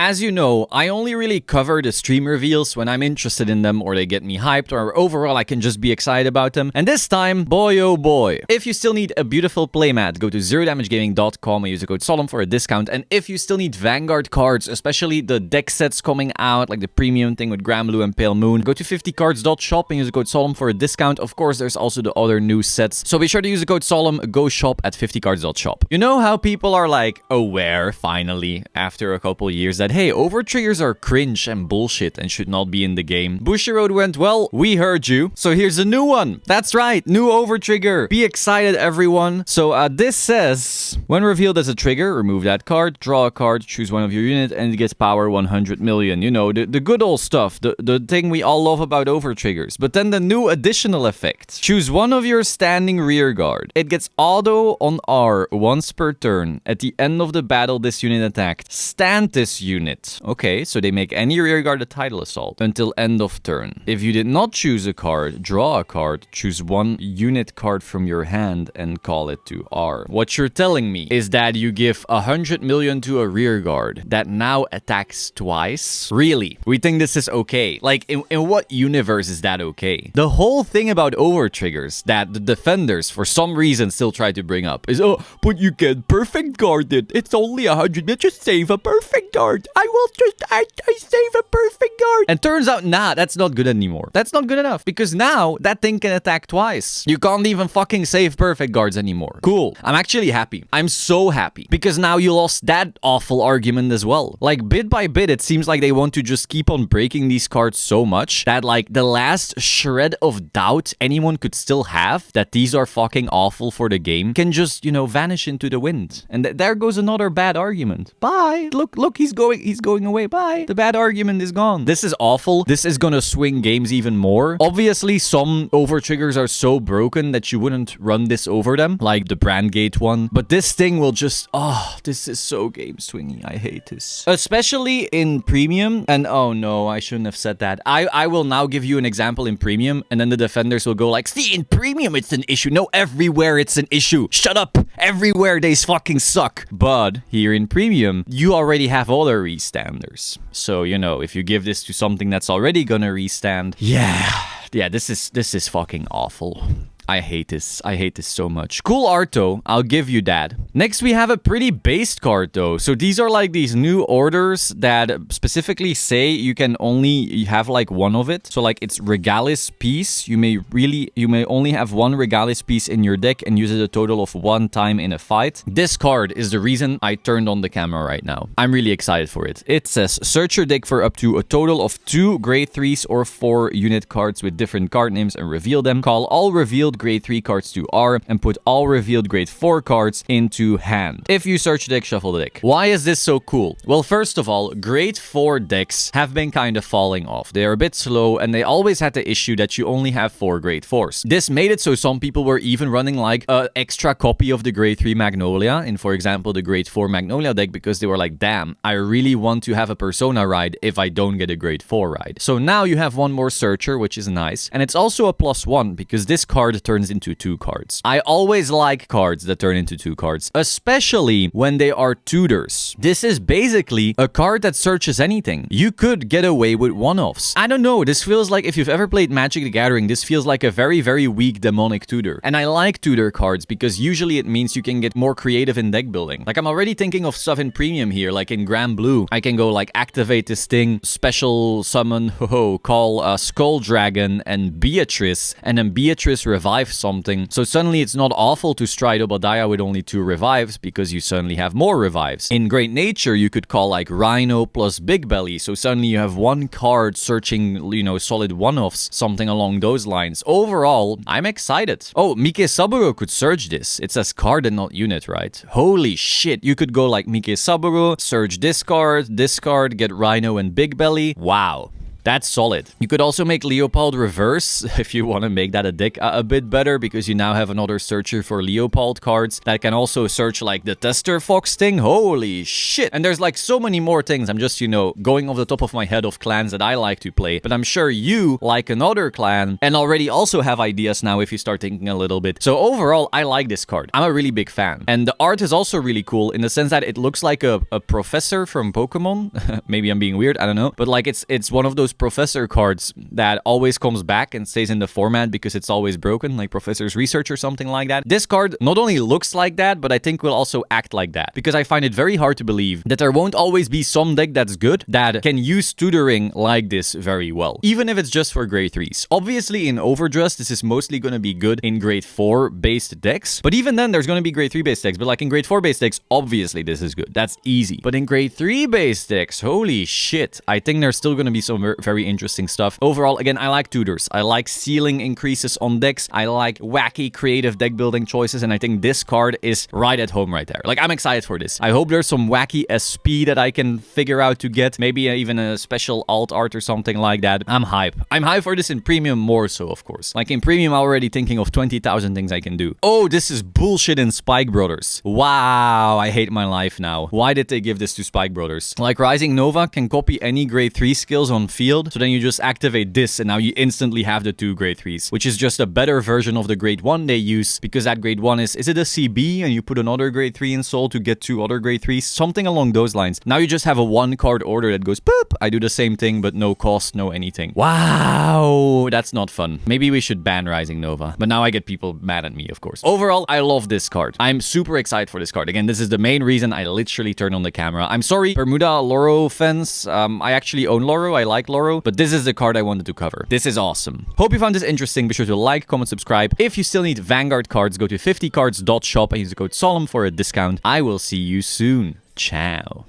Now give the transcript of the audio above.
As you know, I only really cover the stream reveals when I'm interested in them or they get me hyped or overall I can just be excited about them. And this time, boy oh boy. If you still need a beautiful playmat, go to zerodamagegaming.com and use the code Solemn for a discount. And if you still need Vanguard cards, especially the deck sets coming out, like the premium thing with Grand Blue and Pale Moon, go to 50cards.shop and use the code Solemn for a discount. Of course, there's also the other new sets. So be sure to use the code Solemn, go shop at 50cards.shop. You know how people are like aware, finally, after a couple years that, hey, overtriggers are cringe and bullshit and should not be in the game. Bushiroad went, well, we heard you. So here's a new one. That's right, new overtrigger. Be excited, everyone. So this says, when revealed as a trigger, remove that card, draw a card, choose one of your unit, and it gets power 100 million. You know, the good old stuff, the thing we all love about overtriggers. But then the new additional effect. Choose one of your standing rear guard. It gets auto on R once per turn. At the end of the battle this unit attacked, stand this unit. Okay, so they make any rear guard a title assault until end of turn. If you did not choose a card, draw a card, choose one unit card from your hand and call it to R. What you're telling me is that you give 100 million to a rear guard that now attacks twice? Really? We think this is okay? Like, in what universe is that okay? The whole thing about overtriggers that the defenders for some reason still try to bring up is, oh, but you can perfect guard it. It's only 100 million. Just save a perfect guard. I save a perfect guard. And turns out, nah, that's not good anymore. That's not good enough because now that thing can attack twice. You can't even fucking save perfect guards anymore. Cool. I'm actually happy. I'm so happy because now you lost that awful argument as well. Like bit by bit, it seems like they want to just keep on breaking these cards so much that like the last shred of doubt anyone could still have that these are fucking awful for the game can just, you know, vanish into the wind. And there goes another bad argument. Bye. Look, he's going away. Bye. The bad argument is gone. This is awful. This is gonna swing games even more. Obviously, some overtriggers are so broken that you wouldn't run this over them, like the Brandgate one. But this thing will just, oh, this is so game swingy. I hate this. Especially in premium. And oh no, I shouldn't have said that. I will now give you an example in premium, and then the defenders will go like, see, in premium it's an issue. No, everywhere it's an issue. Shut up. Everywhere they fucking suck. But here in premium, you already have other restanders. So, you know, if you give this to something that's already gonna restand, yeah, this is fucking awful. I hate this. I hate this so much. Cool art though. I'll give you that. Next, we have a pretty based card though. So these are like these new orders that specifically say you can only have like one of it. So like it's Regalis piece. You may only have one Regalis piece in your deck and use it a total of one time in a fight. This card is the reason I turned on the camera right now. I'm really excited for it. It says search your deck for up to a total of 2 grade 3s or 4 unit cards with different card names and reveal them. Call all revealed grade 3 cards to R and put all revealed grade 4 cards into hand. If you search the deck, shuffle the deck. Why is this so cool? Well, first of all, grade 4 decks have been kind of falling off. They're a bit slow and they always had the issue that you only have 4 grade 4s. This made it so some people were even running like an extra copy of the grade 3 Magnolia in, for example, the grade 4 Magnolia deck because they were like, damn, I really want to have a Persona ride if I don't get a grade 4 ride. So now you have one more searcher, which is nice. And it's also a +1 because this card turns into 2 cards. I always like cards that turn into 2 cards, especially when they are tutors. This is basically a card that searches anything. You could get away with one-offs. I don't know, this feels like if you've ever played Magic the Gathering, this feels like a very, very weak demonic tutor. And I like tutor cards because usually it means you can get more creative in deck building. Like I'm already thinking of stuff in premium here, like in Grand Blue. I can go like activate this thing, special summon, call Skull Dragon and Beatrice, and then Beatrice revives something. So suddenly it's not awful to stride Obadiah with only 2 revives because you suddenly have more revives. In Great Nature, you could call like Rhino plus Big Belly. So suddenly you have one card searching, you know, solid one-offs, something along those lines. Overall, I'm excited. Oh, Mike Saburo could search this. It says card and not unit, right? Holy shit. You could go like Mike Saburo, search this card, get Rhino and Big Belly. Wow. That's solid. You could also make Leopold reverse if you want to make that a deck a bit better, because you now have another searcher for Leopold cards that can also search like the Tester Fox thing. Holy shit. And there's like so many more things. I'm just, you know, going off the top of my head of clans that I like to play, but I'm sure you like another clan and already also have ideas now if you start thinking a little bit. So overall, I like this card. I'm a really big fan. And the art is also really cool in the sense that it looks like a professor from Pokemon. Maybe I'm being weird, I don't know. But like it's one of those professor cards that always comes back and stays in the format because it's always broken, like Professor's Research or something like that. This card not only looks like that, but I think will also act like that, because I find it very hard to believe that there won't always be some deck that's good that can use tutoring like this very well, even if it's just for grade 3s. Obviously, in Overdress, this is mostly going to be good in grade 4 based decks, but even then, there's going to be grade 3 based decks. But like in grade 4 based decks, obviously this is good. That's easy. But in grade 3 based decks, holy shit, I think there's still going to be some very interesting stuff. Overall, again, I like tutors. I like ceiling increases on decks. I like wacky creative deck building choices, and I think this card is right at home right there. Like, I'm excited for this. I hope there's some wacky SP that I can figure out to get. Maybe even a special alt art or something like that. I'm hype. I'm hype for this in premium more so, of course. Like in premium, I'm already thinking of 20,000 things I can do. Oh, this is bullshit in Spike Brothers. Wow, I hate my life now. Why did they give this to Spike Brothers? Like, Rising Nova can copy any grade 3 skills on field, so then you just activate this and now you instantly have the 2 grade 3s, which is just a better version of the grade 1 they use, because that grade 1 is it a CB and you put another grade 3 in Soul to get 2 other grade 3s? Something along those lines. Now you just have a 1 card order that goes boop. I do the same thing, but no cost, no anything. Wow, that's not fun. Maybe we should ban Rising Nova, but now I get people mad at me, of course. Overall, I love this card. I'm super excited for this card. Again, this is the main reason I literally turned on the camera. I'm sorry, Bermuda Loro fans. I actually own Loro. I like Loro, but this is the card I wanted to cover. This is awesome. Hope you found this interesting. Be sure to like, comment, subscribe. If you still need Vanguard cards, go to 50cards.shop and use the code Solemn for a discount. I will see you soon. Ciao.